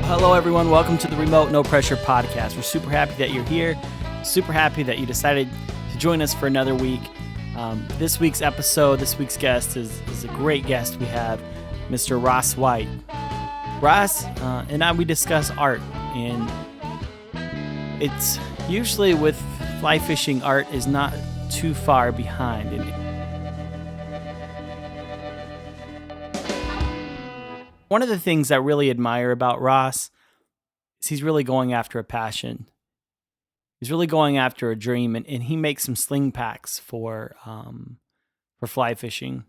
Hello, everyone. Welcome to the Remote No Pressure Podcast. We're super happy that you're here. Super happy that you decided to join us for another week. This week's episode, this week's guest is a great guest. We have Mr. Ross White. Ross and I, we discuss art, and it's usually with fly fishing, art is not too far behind. And one of the things I really admire about Ross is he's really going after a passion. He's really going after a dream, and he makes some sling packs for fly fishing.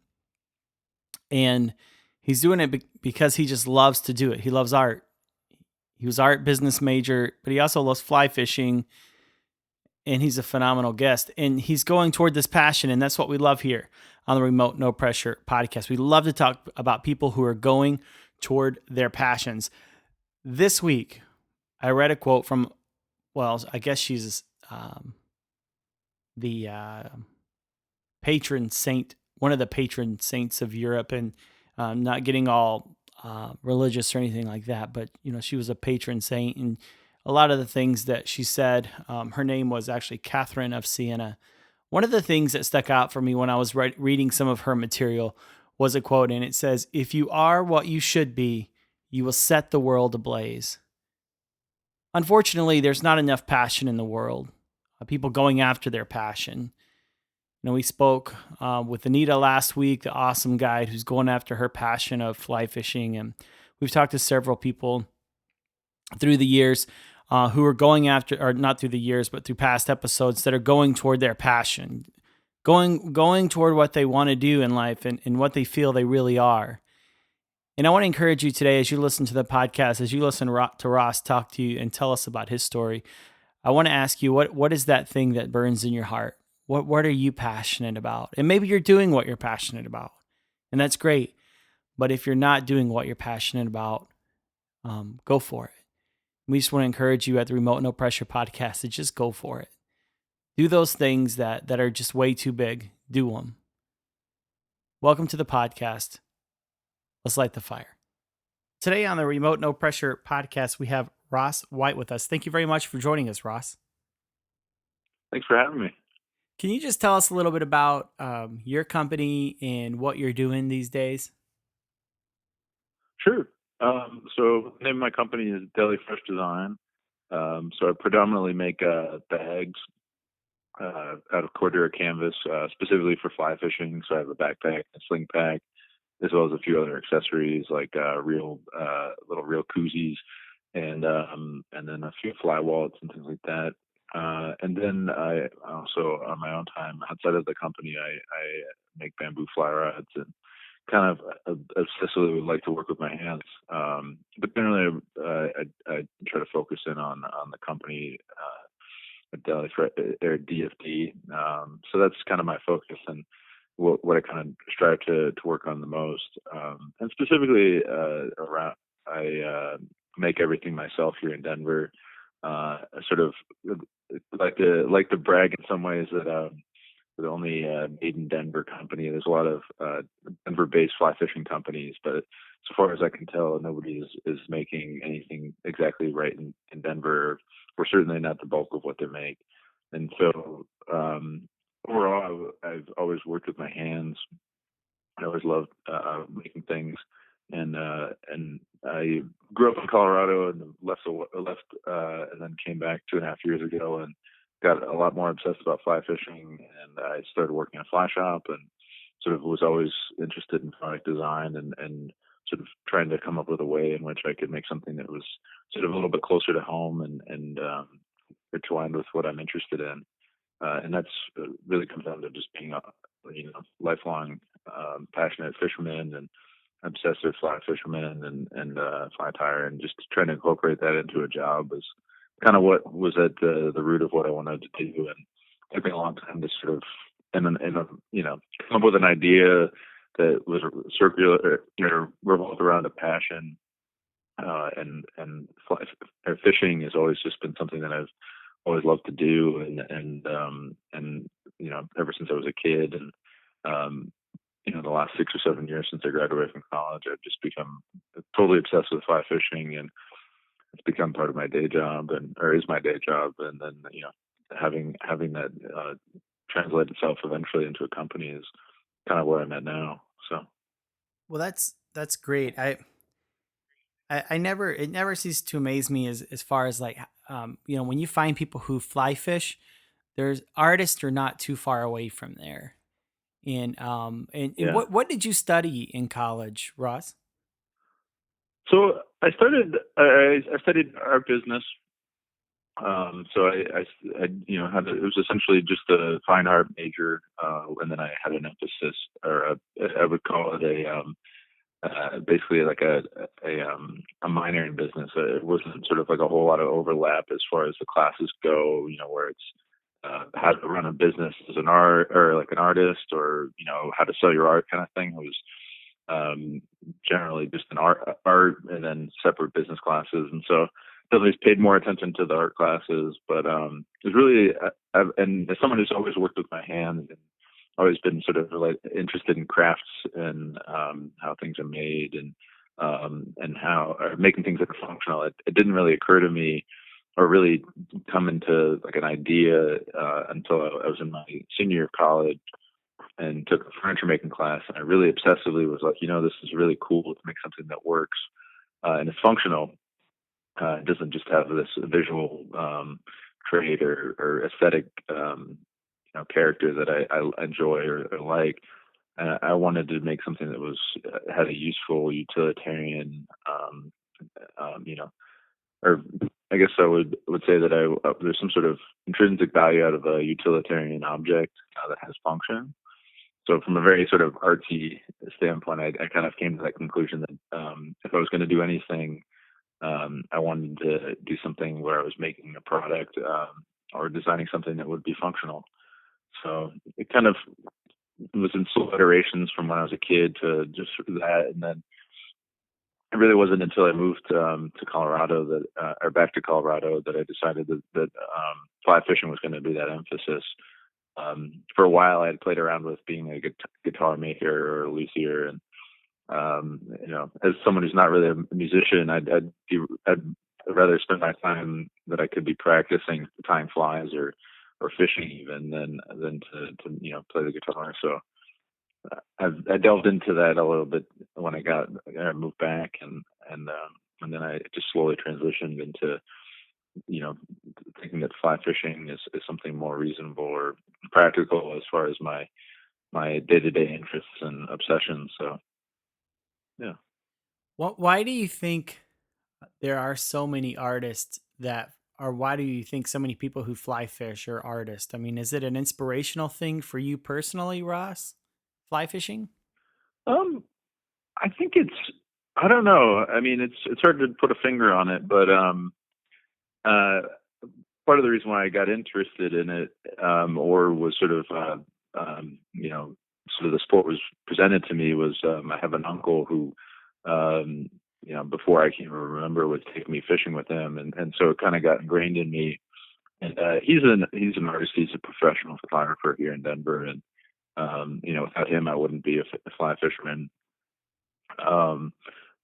And he's doing it because he just loves to do it. He loves art. He was an art business major, but he also loves fly fishing, and he's a phenomenal guest. And he's going toward this passion, and that's what we love here on the Remote No Pressure Podcast. We love to talk about people who are going toward their passions. This week, I read a quote from, well, I guess she's the patron saint, one of the patron saints of Europe, and not getting all religious or anything like that, but she was a patron saint, and a lot of the things that she said, her name was actually Catherine of Siena. One of the things that stuck out for me when I was reading some of her material was a quote, and it says, "If you are what you should be, you will set the world ablaze." Unfortunately, there's not enough passion in the world. People going after their passion. We spoke with Anita last week, the awesome guide who's going after her passion of fly fishing, and we've talked to several people through the years who are going after, or not through the years, but through past episodes that are going toward their passion, going toward what they want to do in life and what they feel they really are. And I want to encourage you today, as you listen to the podcast, as you listen to Ross talk to you and tell us about his story, I want to ask you, what is that thing that burns in your heart? What are you passionate about? And maybe you're doing what you're passionate about, and that's great. But if you're not doing what you're passionate about, go for it. We just want to encourage you at the Remote No Pressure Podcast to just go for it. Do those things that are just way too big. Do them. Welcome to the podcast. Let's light the fire. Today on the Remote No Pressure Podcast, we have Ross White with us. Thank you very much for joining us, Ross. Thanks for having me. Can you just tell us a little bit about your company and what you're doing these days? Sure. So the name of my company is Deli Fresh Design. So I predominantly make bags out of Cordura canvas, specifically for fly fishing. So I have a backpack, a sling pack, as well as a few other accessories like little reel koozies, and then a few fly wallets and things like that. And then I also, on my own time, outside of the company, I make bamboo fly rods and kind of obsessively would like to work with my hands. But generally, I try to focus in on the company, Deli Fresh, or DFD. So that's kind of my focus and what I kind of strive to work on the most. And specifically around, I make everything myself here in Denver. I sort of like to brag in some ways that we're the only made in Denver company. There's a lot of Denver-based fly fishing companies, but so far as I can tell, nobody is making anything exactly right in Denver. We're certainly not the bulk of what they make. And so overall, I've always worked with my hands. I always loved making things, and I grew up in Colorado and left and then came back 2.5 years ago and got a lot more obsessed about fly fishing, and I started working in a fly shop and sort of was always interested in product design and sort of trying to come up with a way in which I could make something that was sort of a little bit closer to home and intertwined with what I'm interested in. And that's really comes down to just being a lifelong passionate fisherman and obsessive fly fisherman and fly tyer, and just trying to incorporate that into a job is kind of what was at the root of what I wanted to do. And it took me a long time to sort of come up with an idea that was circular, revolved around a passion. And fishing has always just been something that I've always loved to do, and ever since I was a kid, and the last 6 or 7 years since I graduated from college, I've just become totally obsessed with fly fishing, and it's become part of my day job, and or is my day job, and then having that translate itself eventually into a company is kind of where I'm at now. So Well, that's great. I never it never ceases to amaze me as far as like when you find people who fly fish, there's artists are not too far away from there. And yeah. what did you study in college, Ross? So I started. I studied art business. So had it was essentially just a fine art major, and then I had an emphasis, or I would call it basically like a minor in business. It wasn't sort of like a whole lot of overlap as far as the classes go. Where it's how to run a business as an art or like an artist, or how to sell your art kind of thing. It was generally just an art, and then separate business classes. And so definitely paid more attention to the art classes, but it was really and as someone who's always worked with my hands and always been sort of like interested in crafts and how things are made, and how or making things that are functional. It didn't really occur to me or really come into like an idea until I was in my senior year of college and took a furniture making class. And I really obsessively was like, this is really cool to make something that works and it's functional. It doesn't just have this visual trait or aesthetic, character that I enjoy or like. I wanted to make something that was had a useful utilitarian, or I guess I would say that there's some sort of intrinsic value out of a utilitarian object that has function. So from a very sort of artsy standpoint, I kind of came to that conclusion that if I was going to do anything, I wanted to do something where I was making a product or designing something that would be functional. So it kind of was in slow iterations from when I was a kid to just that, and then it really wasn't until I moved to Colorado or back to Colorado, that I decided that fly fishing was going to be that emphasis. For a while, I had played around with being a guitar maker or a luthier, and as someone who's not really a musician, I'd rather spend my time that I could be practicing tying flies or fishing even than to play the guitar. So I delved into that a little bit when I moved back, and then I just slowly transitioned into you know thinking that fly fishing is something more reasonable or practical as far as my day to day interests and obsessions. So yeah. Why do you think there are so many artists that or why do you think so many people who fly fish are artists? I mean, is it an inspirational thing for you personally, Ross? Fly fishing? Um, I think I don't know. I mean, it's hard to put a finger on it, but uh, part of the reason why I got interested in it, or was sort of, sort of the sport was presented to me was, I have an uncle who, before I can even remember, would take me fishing with him, and so it kind of got ingrained in me. And he's an artist. He's a professional photographer here in Denver, and without him, I wouldn't be a fly fisherman. Um,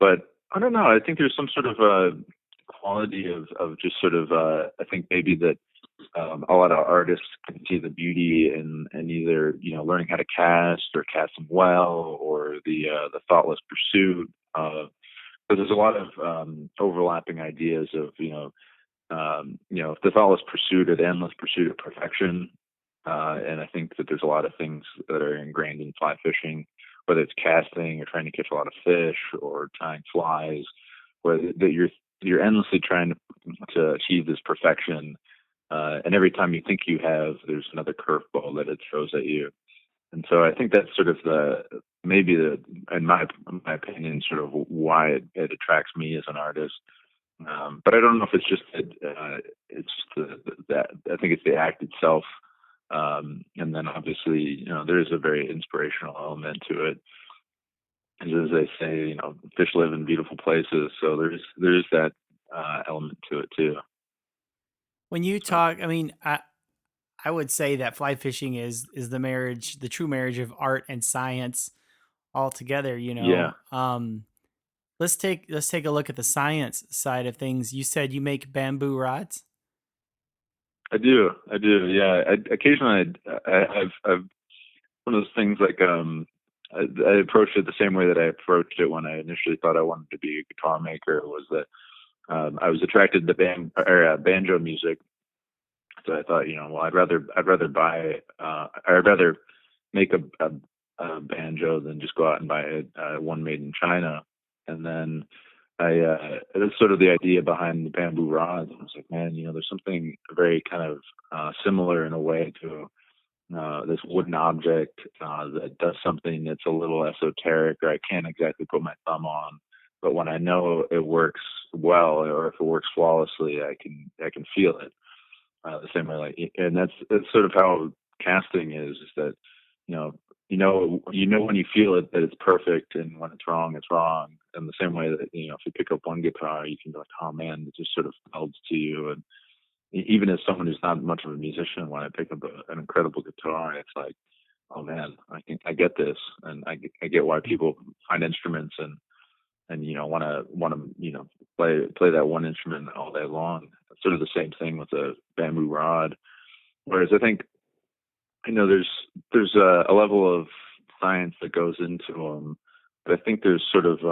but I don't know. I think there's some sort of quality of just sort of I think maybe that a lot of artists can see the beauty in either learning how to cast or casting well, or the thoughtless pursuit. Because there's a lot of overlapping ideas of the thoughtless pursuit or the endless pursuit of perfection. And I think that there's a lot of things that are ingrained in fly fishing, whether it's casting or trying to catch a lot of fish or tying flies, where that you're endlessly trying to achieve this perfection. And every time you think you have, there's another curveball that it throws at you. And so I think that's sort of maybe in my opinion, sort of why it attracts me as an artist. But I don't know if it's just it's just that I think it's the act itself, and then obviously there is a very inspirational element to it. As they say, fish live in beautiful places, so there's that element to it too. When you So talk, I mean, I would say that fly fishing is the true marriage of art and science all together, yeah, let's take a look at the science side of things. You said you make bamboo rods? I do. Yeah, occasionally I've one of those things like I approached it the same way that I approached it when I initially thought I wanted to be a guitar maker. Was that I was attracted to banjo music, so I thought, well, I'd rather buy I'd rather make a banjo than just go out and buy one made in China. And then that's sort of the idea behind the bamboo rods. I was like, man, there's something very kind of similar in a way to this wooden object that does something that's a little esoteric, or I can't exactly put my thumb on. But when I know it works well, or if it works flawlessly, I can feel it the same way. And that's sort of how casting is that you know you know when you feel it that it's perfect, and when it's wrong. And the same way that if you pick up one guitar, you can be like, oh man, it just sort of melds to you. And even as someone who's not much of a musician, when I pick up an incredible guitar, it's like, oh man, I get this, and I get why people find instruments and want to play that one instrument all day long. It's sort of the same thing with a bamboo rod. Whereas I think there's a level of science that goes into them, but I think there's sort of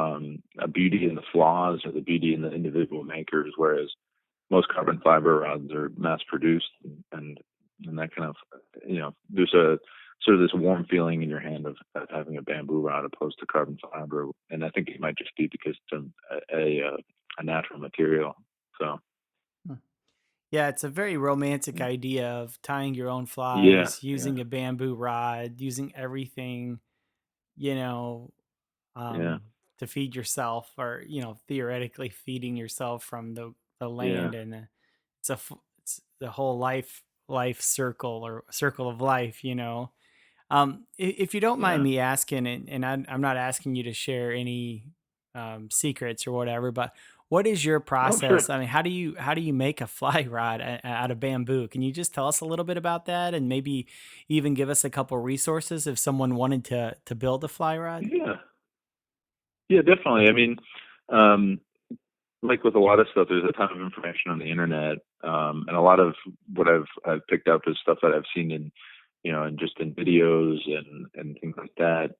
a beauty in the flaws or the beauty in the individual makers. Whereas most carbon fiber rods are mass produced, and that kind of there's a sort of this warm feeling in your hand of having a bamboo rod opposed to carbon fiber. And I think it might just be because it's a natural material. So Hmm. Yeah, it's a very romantic mm, idea of tying your own yeah, flies, yeah, using a bamboo rod, using everything, you know, yeah, to feed yourself, or theoretically feeding yourself from the yeah. land. And it's the whole life circle, or circle of life. If you don't mind Yeah. me asking, and I'm not asking you to share any secrets or whatever, but what is your Oh, process? sure. I mean, how do you make a fly rod out of bamboo? Can you just tell us a little bit about that, and maybe even give us a couple resources if someone wanted to build a fly rod? Yeah. Yeah, definitely. I mean, um, like with a lot of stuff, there's a ton of information on the internet, and a lot of what I've picked up is stuff that I've seen and just in videos and things like that.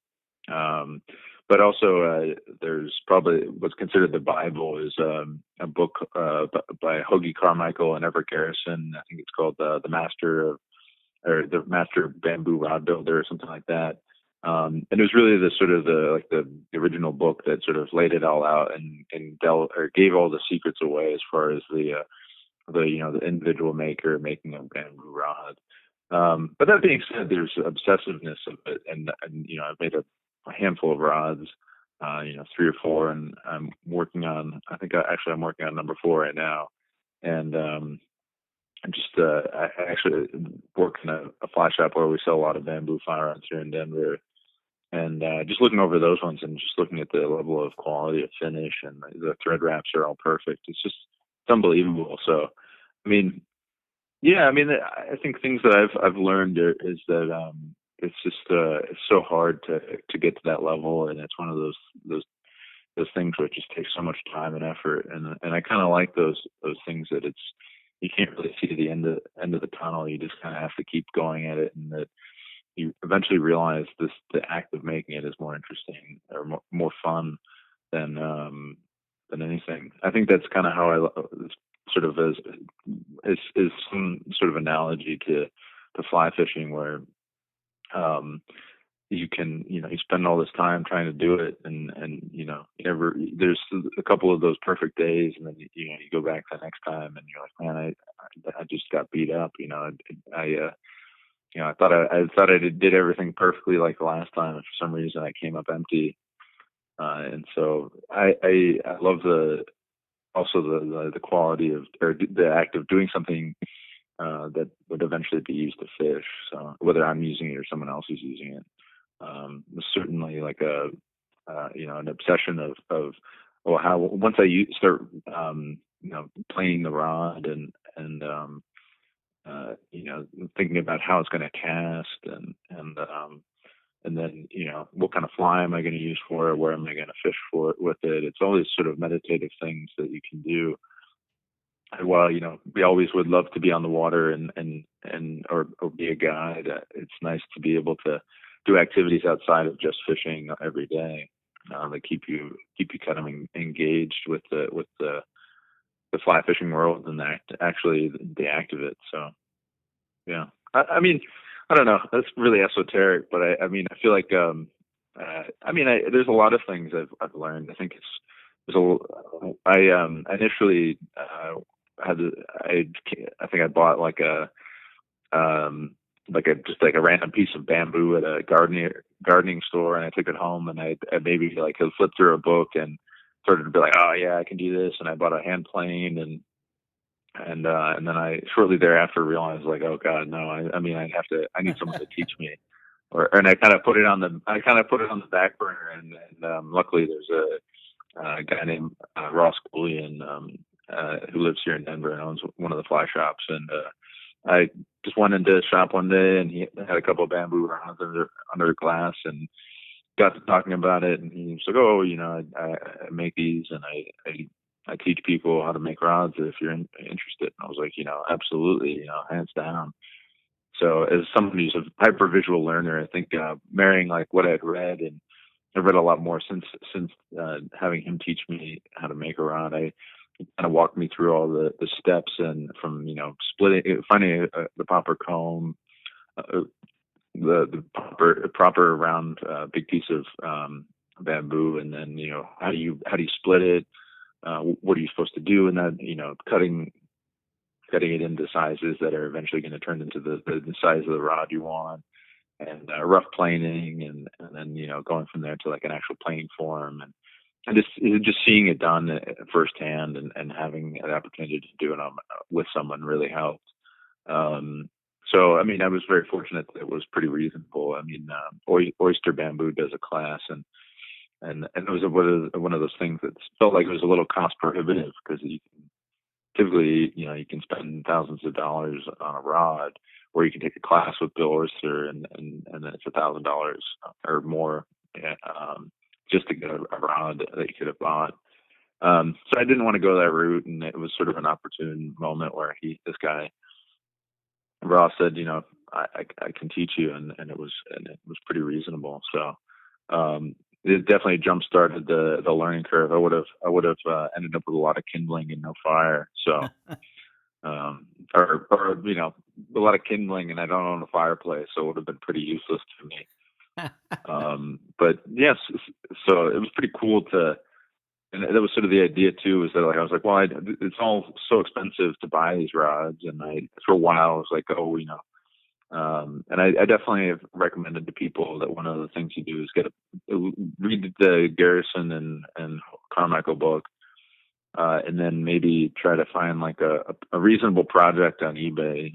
Um, but also, there's probably what's considered the Bible is a book by Hoagie Carmichael and Everett Garrison. I think it's called the Master of or the Master Bamboo Rod Builder or something like that. And it was really the sort of the original book that sort of laid it all out or gave all the secrets away as far as the individual maker making a bamboo rod. But that being said, there's obsessiveness of it, and I've made a handful of rods, 3 or 4, and I'm working on. I think I'm working on number 4 right now, and I'm just I actually work in a fly shop where we sell a lot of bamboo fire rods here in Denver, and just looking over those ones and just looking at the level of quality of finish, and the thread wraps are all perfect. It's unbelievable. So, I mean, yeah, I mean, I think things that I've learned is that it's just it's so hard to get to that level, and it's one of those things where it just takes so much time and effort. And I kind of like those things that it's you can't really see the end of the tunnel. You just kind of have to keep going at it, and that you eventually realize the act of making it is more interesting or more fun than than anything. I think that's kind of how it's sort of is some sort of analogy to fly fishing, where um you can you spend all this time trying to do it, and you never there's a couple of those perfect days, and then you go back the next time and you're like, man, I just got beat up. I thought I did everything perfectly like the last time, and for some reason I came up empty. And so I love the quality of, or the act of doing something that would eventually be used to fish. So whether I'm using it or someone else is using it, was certainly like an obsession of well, how once start playing the rod and thinking about how it's going to cast, and and then what kind of fly am I going to use for it? Where am I going to fish for it with it? It's all these sort of meditative things that you can do. And while we always would love to be on the water or be a guide, it's nice to be able to do activities outside of just fishing every day that keep you kind of engaged with the fly fishing world and actually the act of it. So yeah, I mean, I don't know. That's really esoteric, but I mean, I feel like there's a lot of things I've learned. I think there's I initially had I think I bought just like a random piece of bamboo at a gardening store, and I took it home, and I maybe like had flipped through a book and started to be like, oh yeah, I can do this, and I bought a hand plane, and then I shortly thereafter realized like, oh god, no, I mean I need someone to teach me, and I kind of put it on the back burner, and luckily there's a guy named Ross Cooley, who lives here in Denver and owns one of the fly shops, and I just went into his shop one day, and he had a couple of bamboo rods under glass, and got to talking about it, and he was like, "Oh, I make these, and I teach people how to make rods if you're interested." And I was like, absolutely, hands down. So as somebody who's a hyper visual learner, I think marrying like what I'd read, and I've read a lot more since having him teach me how to make a rod. He kind of walked me through all the steps, and from splitting, finding the proper comb, uh, the proper round big piece of bamboo, and then how do you split it? What are you supposed to do in that? Cutting it into sizes that are eventually going to turn into the size of the rod you want, and rough planing, and then going from there to like an actual planing form, and just seeing it done firsthand, and having an opportunity to do it with someone really helped. So I mean, I was very fortunate that it was pretty reasonable. I mean, Oyster Bamboo does a class, and it was one of those things that felt like it was a little cost prohibitive, because you can typically you can spend thousands of dollars on a rod, or you can take a class with Bill Oyster, and then it's $1,000 or more, yeah, just to get a rod that you could have bought. So I didn't want to go that route, and it was sort of an opportune moment where this guy Ross said, I can teach you, and it was pretty reasonable. So it definitely jump started the learning curve. I would have ended up with a lot of kindling and no fire. So or a lot of kindling, and I don't own a fireplace, so it would have been pretty useless to me. But yes, so it was pretty cool and that was sort of the idea too, is that like I was like, well, it's all so expensive to buy these rods, and for a while I was like, oh, and I definitely have recommended to people that one of the things you do is read the Garrison and Carmichael book, and then maybe try to find like a reasonable project on eBay.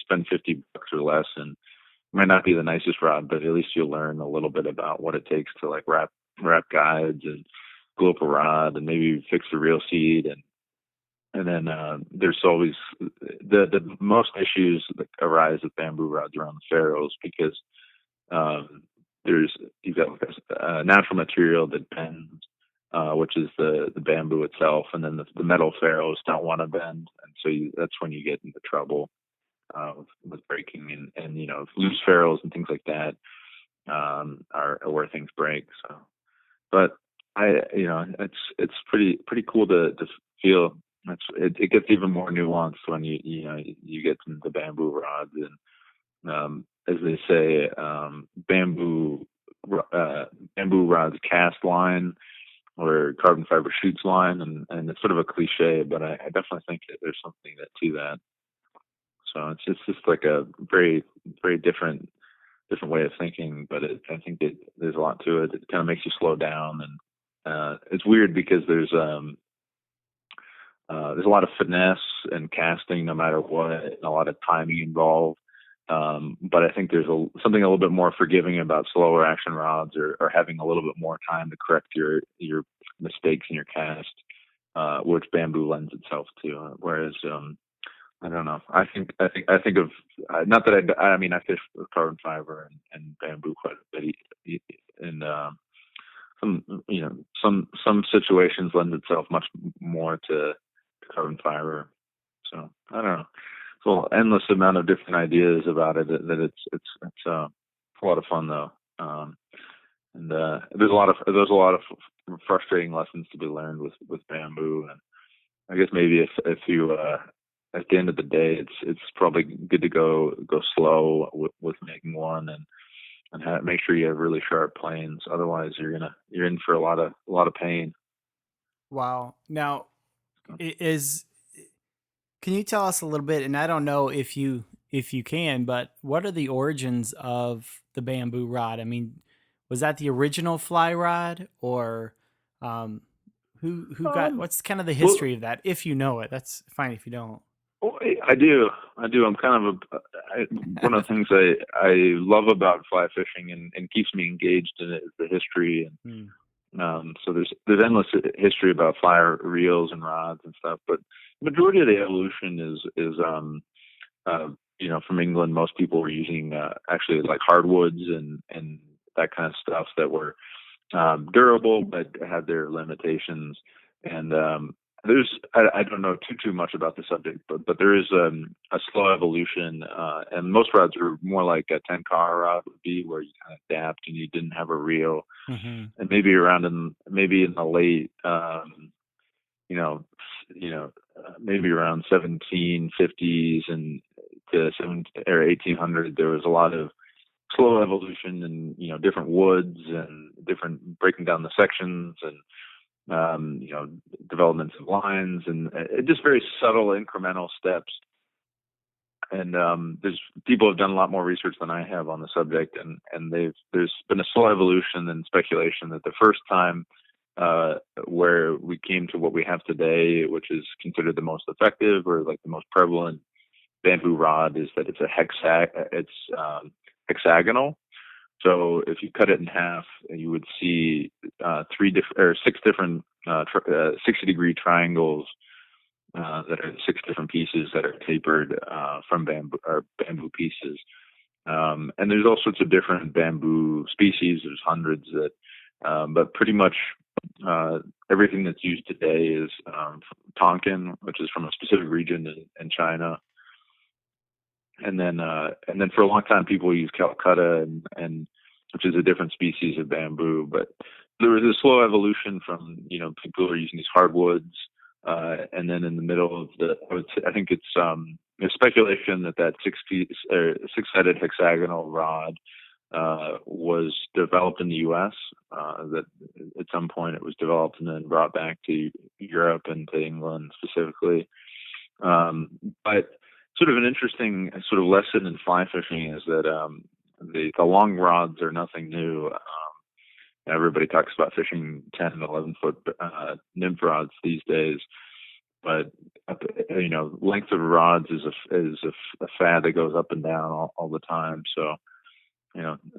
Spend $50 or less, and it might not be the nicest rod, but at least you'll learn a little bit about what it takes to like wrap guides and glue up a rod, and maybe fix the reel seat, and then there's always the most issues that arise with bamboo rods around the ferrules, because you've got a natural material that bends, which is the bamboo itself, and then the metal ferrules don't want to bend, and so that's when you get into trouble with breaking, and loose ferrules and things like that are where things break. So, but it's pretty cool to feel. It gets even more nuanced when you get into bamboo rods, and as they say, bamboo rods cast line, or carbon fiber shoots line, and it's sort of a cliche, but I definitely think that there's something to that. So it's just like a very, very different way of thinking, but I think there's a lot to it. It kind of makes you slow down, and it's weird because there's a lot of finesse and casting, no matter what, and a lot of timing involved. But I think there's something a little bit more forgiving about slower action rods, or having a little bit more time to correct your mistakes in your cast, which bamboo lends itself to. Whereas I don't know. I think of not that I mean I fish with carbon fiber and bamboo quite a bit, and some some situations lend itself much more to carbon fiber. So I don't know. So endless amount of different ideas about it. That it's a lot of fun though. And there's a lot of frustrating lessons to be learned with bamboo. And I guess maybe if you at the end of the day, it's probably good to go slow with making one and make sure you have really sharp planes. Otherwise, you're in for a lot of pain. Wow. Now, is can you tell us a little bit? And I don't know if you can, but what are the origins of the bamboo rod? I mean, was that the original fly rod, or um, who got? Um, What's kind of the well, history of that? If you know it, that's fine. If you don't. well, I do. I do. I'm kind of one of the things I love about fly fishing and keeps me engaged in it is the history. Hmm. So there's endless history about fly reels and rods and stuff, but the majority of the evolution is uh, from England. Most people were using actually like hardwoods and that kind of stuff that were durable but had their limitations. And I don't know too much about the subject, but there is a slow evolution, and most rods are more like a 10 car rod would be, where you kind of adapt and you didn't have a reel, Hmm. and maybe in the late you know maybe around 1750s and to 7 or 1800, there was a lot of slow evolution and different woods and different breaking down the sections and developments of lines and just very subtle incremental steps. And there's people have done a lot more research than I have on the subject, and there's been a slow evolution and speculation that the first time uh, where we came to what we have today, which is considered the most effective or like the most prevalent bamboo rod, is that it's hexagonal. So if you cut it in half, you would see six different 60-degree triangles that are six different pieces that are tapered from bamboo pieces. And there's all sorts of different bamboo species. There's hundreds but pretty much uh, everything that's used today is Tonkin, which is from a specific region in China. And then for a long time, people use Calcutta and which is a different species of bamboo. But there was a slow evolution from people are using these hardwoods, and then in the middle of I think it's there's speculation that six-headed hexagonal rod was developed in the U.S. That at some point it was developed and then brought back to Europe and to England specifically. But sort of an interesting sort of lesson in fly fishing is that the long rods are nothing new. Everybody talks about fishing 10 and 11 foot nymph rods these days, but length of rods is a fad that goes up and down all the time. So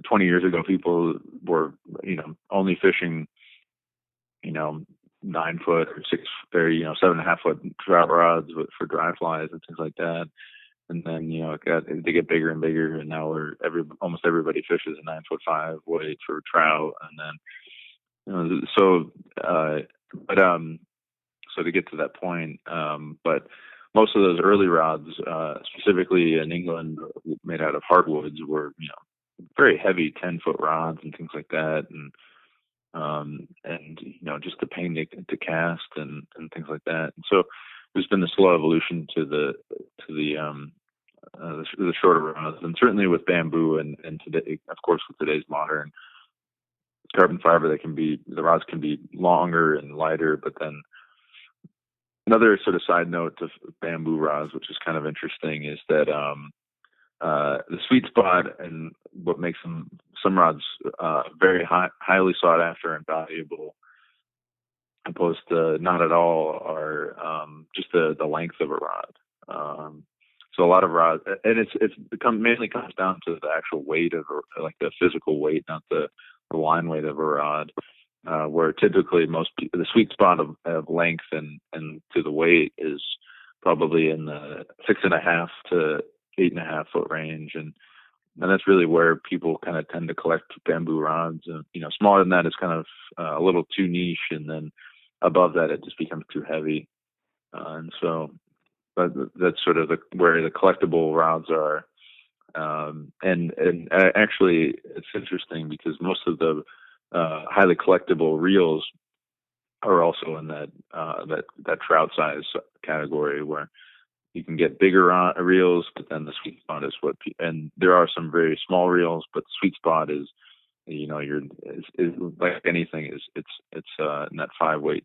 20 years ago, people were only fishing you know 9 foot or 7.5 foot trout rods for dry flies and things like that. And then they get bigger and bigger, and now almost everybody fishes a 9 foot 5 weight for trout, and then uh, but so to get to that point, but most of those early rods, specifically in England, made out of hardwoods, were very heavy 10 foot rods and things like that, and just the pain to cast and things like that. And so there's been a slow evolution to the shorter rods, and certainly with bamboo and today, of course, with today's modern carbon fiber, the rods can be longer and lighter. But then another sort of side note to bamboo rods, which is kind of interesting, is that the sweet spot and what makes some rods very highly sought after and valuable, opposed to not at all, are just the length of a rod. So a lot of rods, and mainly comes down to the actual weight like the physical weight, not the line weight of a rod. Where typically the sweet spot of length and to the weight is probably in the 6.5 to 8.5 foot range, and that's really where people kind of tend to collect bamboo rods. And smaller than that is kind of a little too niche, and then above that it just becomes too heavy. And so, but that's sort of where the collectible rods are. And actually, it's interesting because most of the highly collectible reels are also in that trout size category, where you can get bigger reels, but then the sweet spot is and there are some very small reels, but the sweet spot is, is like anything, is it's in that five weight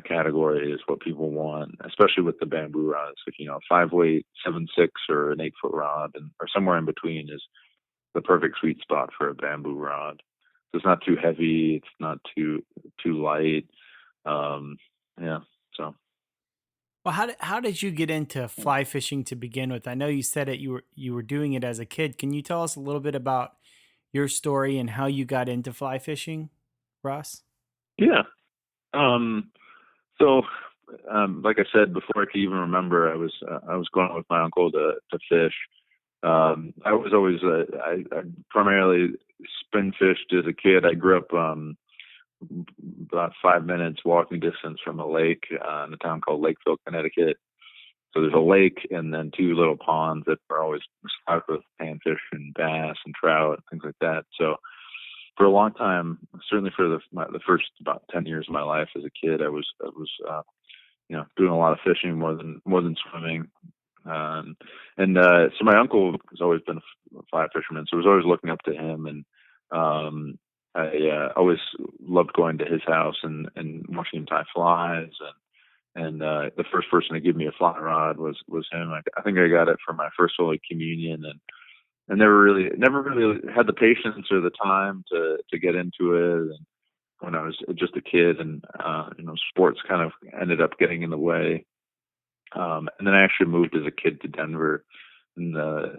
category is what people want, especially with the bamboo rods. Like, 5 weight, 7/6, or an 8 foot rod, or somewhere in between is the perfect sweet spot for a bamboo rod. So it's not too heavy, it's not too light. Um, yeah. So Well, how did you get into fly fishing to begin with? I know you said it you were doing it as a kid. Can you tell us a little bit about your story and how you got into fly fishing, Ross? yeah. Um, so like I said before, I could even remember, I was going with my uncle to fish. I was always I primarily spin fished as a kid. I grew up about 5 minutes walking distance from a lake in a town called Lakeville, Connecticut. So there's a lake and then two little ponds that are always stocked with panfish and bass and trout and things like that. So for a long time, certainly for the first about 10 years of my life as a kid, I was doing a lot of fishing more than swimming. Um, and so my uncle has always been a fly fisherman, so I was always looking up to him, and I always loved going to his house and watching him tie flies. And the first person to give me a fly rod was him. I think I got it for my first Holy Communion, and never really had the patience or the time to get into it. And when I was just a kid, and sports kind of ended up getting in the way. And then I actually moved as a kid to Denver, and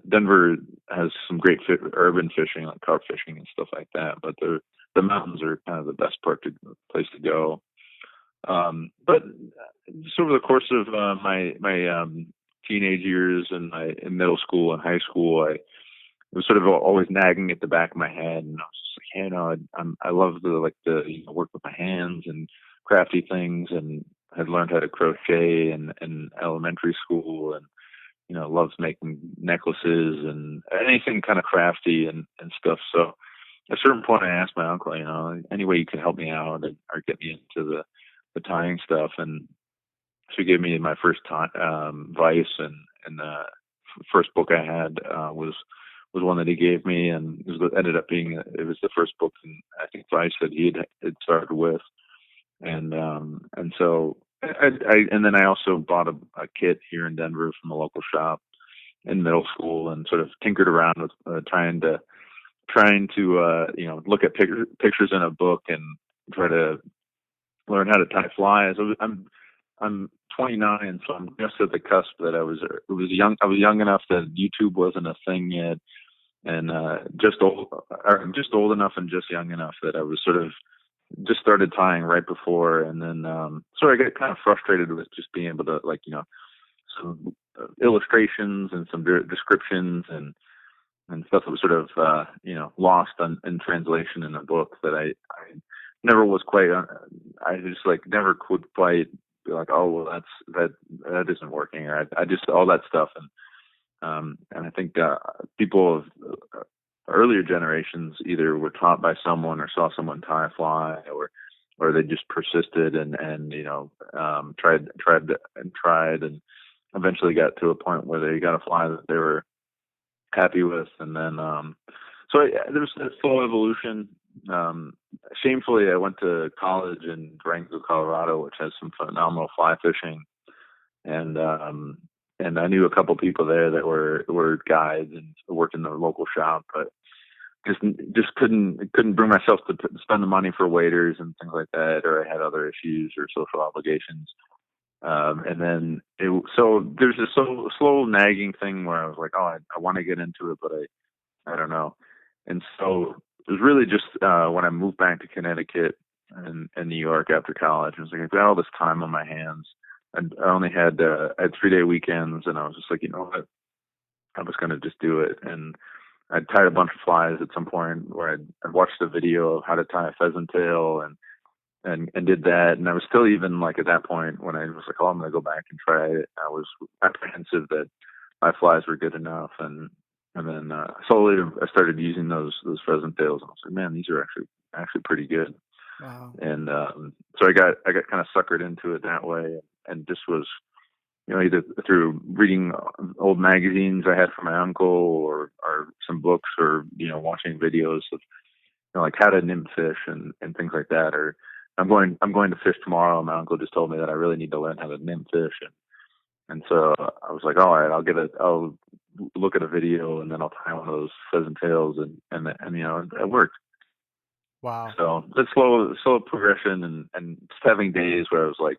Denver has some great urban fishing, like carp fishing and stuff like that. But the mountains are kind of the best place to go. But just over the course of my teenage years and my in middle school and high school, I was sort of always nagging at the back of my head, and I was just like, hey, I love the work with my hands and crafty things, and had learned how to crochet in elementary school, and loves making necklaces and anything kind of crafty and stuff. So at a certain point, I asked my uncle, any way you could help me out or get me into the tying stuff. And so he gave me my first vice, and the first book I had was one that he gave me, and ended up being it was the first book, and I think vice that he had started with. And so and then I also bought a kit here in Denver from a local shop in middle school, and sort of tinkered around with trying to look at pictures in a book and try to learn how to tie flies. I'm 29, so I'm just at the cusp that I was young enough that YouTube wasn't a thing yet, and just old enough and just young enough that I was sort of just started tying right before. And then so I got kind of frustrated with just being able to, some illustrations and some descriptions and stuff that was sort of lost in translation in a book that I never was quite I just never could quite be like, oh well, that isn't working, or I just all that stuff. And I think people of earlier generations either were taught by someone or saw someone tie a fly, or they just persisted and tried and eventually got to a point where they got a fly that they were happy with. And then there was a slow evolution. Shamefully, I went to college in Durango, Colorado, which has some phenomenal fly fishing, and I knew a couple people there that were guides and worked in the local shop, but just couldn't bring myself to spend the money for waiters and things like that, or I had other issues or social obligations. And then so there's this slow nagging thing where I was like, oh, I want to get into it, but I don't know. And so it was really just when I moved back to Connecticut and New York after college, I was like, I've got all this time on my hands. I only had I had 3-day weekends, and I was just like, you know what, I was gonna just do it. And I tied a bunch of flies at some point where I'd watched a video of how to tie a pheasant tail, and did that. And I was still, even like at that point when I was like, oh, I'm gonna go back and try it, I was apprehensive that my flies were good enough. And then slowly I started using those pheasant tails, and I was like, man, these are actually pretty good. Wow. And so I got kind of suckered into it that way, and just was, either through reading old magazines I had from my uncle, or some books, or watching videos of, like how to nymph fish, and things like that. Or I'm going to fish tomorrow. My uncle just told me that I really need to learn how to nymph fish, and so I was like, all right, I'll look at a video, and then I'll tie one of those pheasant tails, and it worked. Wow. So it's slow progression, and just having days where I was like,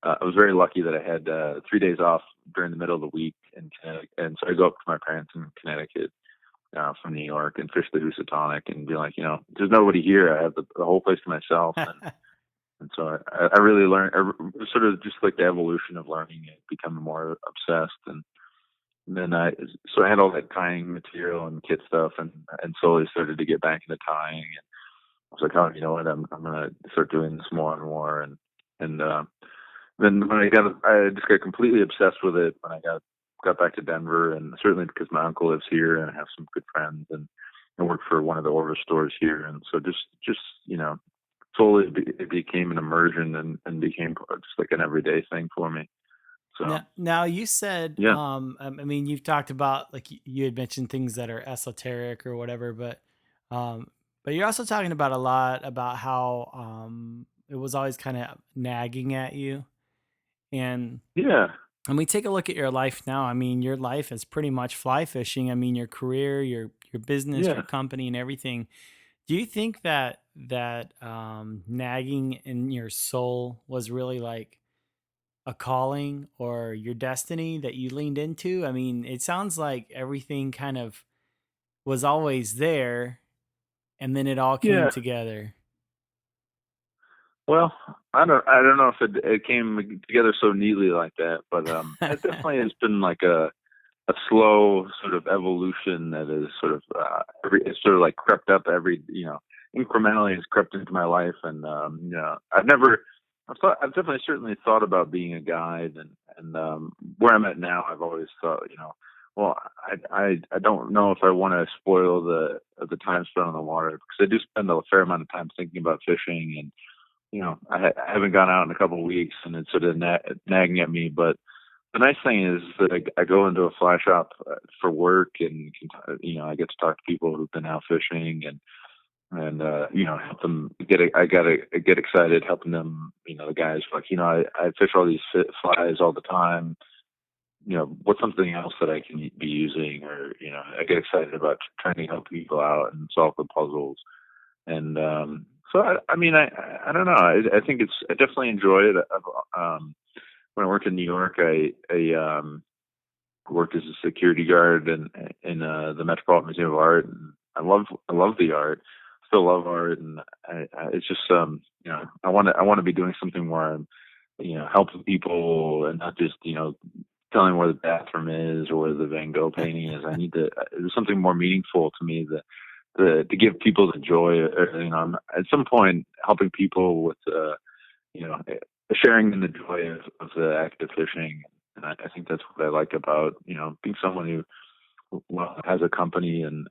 I was very lucky that I had 3 days off during the middle of the week in Connecticut, and so I go up to my parents in Connecticut from New York and fish the Housatonic, and be like, there's nobody here. I have the whole place to myself, and so I really learned, sort of just like the evolution of learning and becoming more obsessed. And then I had all that tying material and kit stuff, and slowly started to get back into tying. And I was like, oh, you know what, I'm gonna start doing this more and more. And then when I just got completely obsessed with it when I got back to Denver, and certainly because my uncle lives here, and I have some good friends, and I work for one of the Orvis stores here. And so just slowly it became an immersion, and became just like an everyday thing for me. So Now you said, yeah, I mean, you've talked about, like, you had mentioned things that are esoteric or whatever, um, but you're also talking about a lot about how, it was always kind of nagging at you. yeah, And we take a look at your life now. I mean, your life is pretty much fly fishing. I mean, your career, your business, your yeah, company, and everything. Do you think that nagging in your soul was really like a calling or your destiny that you leaned into? I mean, it sounds like everything kind of was always there, and then it all came yeah. together. Well, I don't know if it came together so neatly like that, but it definitely has been like a slow sort of evolution that is sort of it's sort of like crept up every, incrementally has crept into my life. And I've definitely certainly thought about being a guide. And where I'm at now, I've always thought, well, I don't know if I want to spoil the time spent on the water, because I do spend a fair amount of time thinking about fishing. And I haven't gone out in a couple of weeks, and it's sort of nagging at me. But the nice thing is that I go into a fly shop for work, and I get to talk to people who've been out fishing, and help them I gotta get excited helping them. The guys like, I fish all these flies all the time. What's something else that I can be using? Or I get excited about trying to help people out and solve the puzzles. And so I mean, I don't know. I think I definitely enjoy it. When I worked in New York, I worked as a security guard in the Metropolitan Museum of Art, and I love the art, still love art. And it's just I want to be doing something where I'm helping people, and not just telling where the bathroom is or where the Van Gogh painting is. I need to there's something more meaningful to me, that to give people the joy. At some point, helping people with you know, sharing in the joy of the act of fishing. And I think that's what I like about, being someone who, well, has a company, and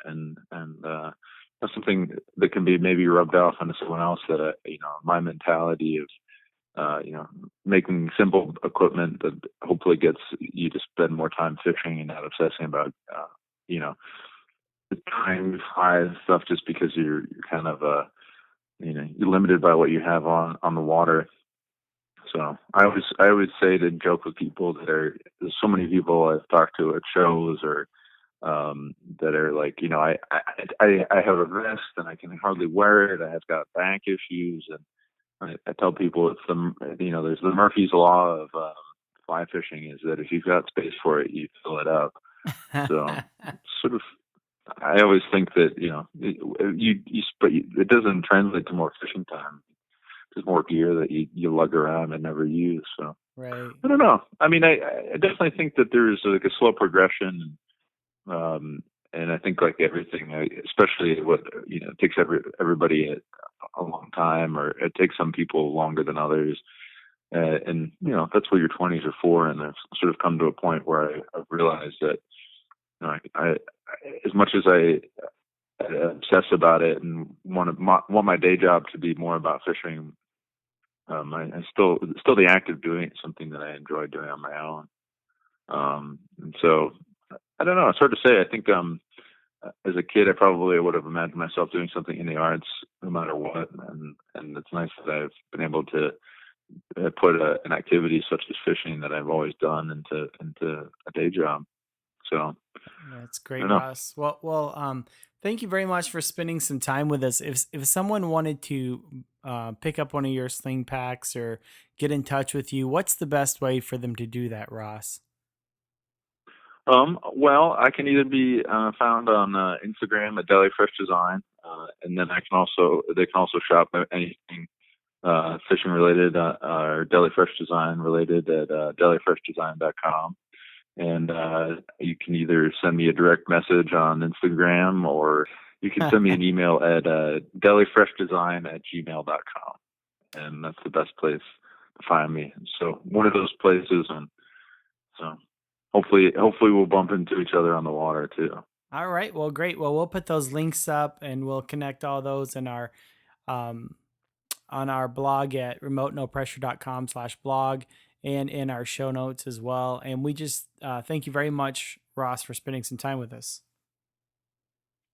that's something that can be maybe rubbed off onto someone else, that, my mentality of, making simple equipment that hopefully gets you to spend more time fishing, and not obsessing about, you know, the time high stuff, just because you're kind of, you're limited by what you have on the water. So I always say, to joke with people, there's so many people I've talked to at shows, or that are like, I have a vest and I can hardly wear it. I've got back issues, and I tell people it's there's the Murphy's law of fly fishing, is that if you've got space for it, you fill it up. So sort of, I always think that but it doesn't translate to more fishing time. There's more gear that you lug around and never use. So. Right. I don't know. I mean, I definitely think that there's like a slow progression. And I think like everything, especially what, it takes everybody a long time, or it takes some people longer than others. And that's what your 20s are for. And I've sort of come to a point where I've realized that, I as much as I obsess about it and want my day job to be more about fishing, I still the act of doing it is something that I enjoy doing on my own. And so I don't know. It's hard to say. I think as a kid, I probably would have imagined myself doing something in the arts no matter what, and it's nice that I've been able to put an activity such as fishing that I've always done into a day job. So That's I great, don't know. Ross. Thank you very much for spending some time with us. If someone wanted to pick up one of your sling packs or get in touch with you, what's the best way for them to do that, Ross? Well, I can either be found on Instagram at Deli Fresh Design, and then they can also shop at anything fishing related or Deli Fresh Design related at delifreshdesign.com. And you can either send me a direct message on Instagram, or you can send me an email at delifreshdesign@gmail.com. And that's the best place to find me. So one of those places, and so hopefully we'll bump into each other on the water too. All right. Well, great. Well, we'll put those links up and we'll connect all those in our um, on our blog at remotenopressure.com/blog and in our show notes as well. And we just thank you very much, Ross, for spending some time with us.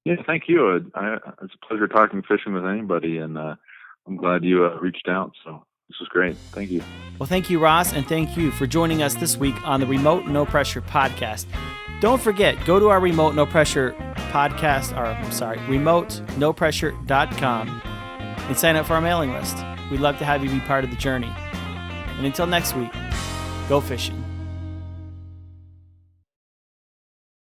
Yeah, thank you. It's a pleasure talking fishing with anybody, and I'm glad you reached out. So this was great. Thank you. Well, thank you, Ross, and thank you for joining us this week on the Remote No Pressure podcast. Don't forget, go to our Remote No Pressure podcast, remotenopressure.com and sign up for our mailing list. We'd love to have you be part of the journey. And until next week, go fishing.